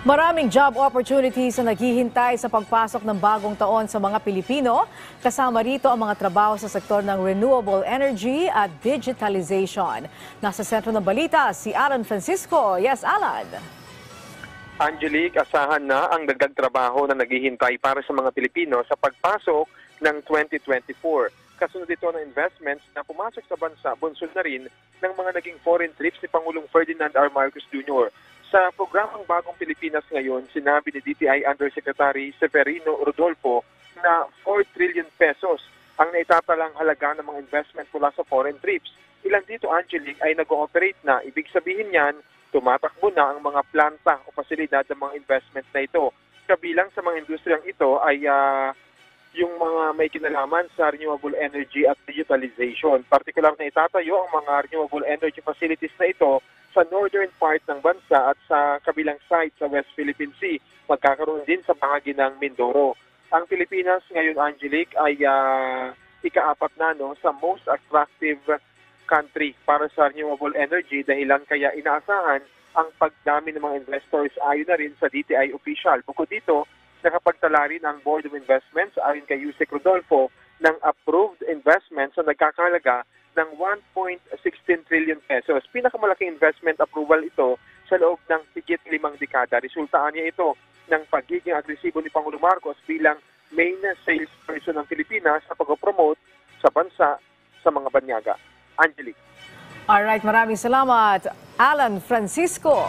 Maraming job opportunities na naghihintay sa pagpasok ng bagong taon sa mga Pilipino. Kasama rito ang mga trabaho sa sektor ng renewable energy at digitalization. Nasa sentro ng balita si Alan Francisco. Yes, Alan. Angelique, asahan na ang dagdag trabaho na naghihintay para sa mga Pilipino sa pagpasok ng 2024. Kasunod ito ng investments na pumasok sa bansa, bunsod na rin ng mga naging foreign trips ni Pangulong Ferdinand R. Marcos Jr. Sa programang Bagong Pilipinas ngayon, sinabi ni DTI Undersecretary Severino Rodolfo na 4 trillion pesos ang naitatalang halaga ng mga investment mula sa foreign trips. Ilan dito, Angelique, ay nag-ooperate na. Ibig sabihin niyan, tumatakbo na ang mga planta o pasilidad ng mga investment na ito. Kabilang sa mga industriyang ito ay yung mga may kinalaman sa renewable energy at digitalization. Partikular na itatayo ang mga renewable energy facilities na ito sa northern part ng bansa at sa kabilang side sa West Philippine Sea. Magkakaroon din sa bahagi ng Mindoro. Ang Pilipinas ngayon, Angelique, ay ika-4 na sa most attractive country para sa renewable energy, dahilan kaya inaasahan ang pagdami ng mga investors ayon na rin sa DTI official. Bukod dito, nakapagtala rin ang Board of Investments ayon kay Yusek Rodolfo ng approved investments na nagkakahalaga ng 1.16 trillion pesos. Pinakamalaking investment approval ito sa loob ng higit 5 dekada. Resultaan niya ito ng pagiging agresibo ni Pangulong Marcos bilang main salesperson ng Pilipinas sa pag-promote sa bansa sa mga banyaga. Angelique. Alright, maraming salamat, Alan Francisco.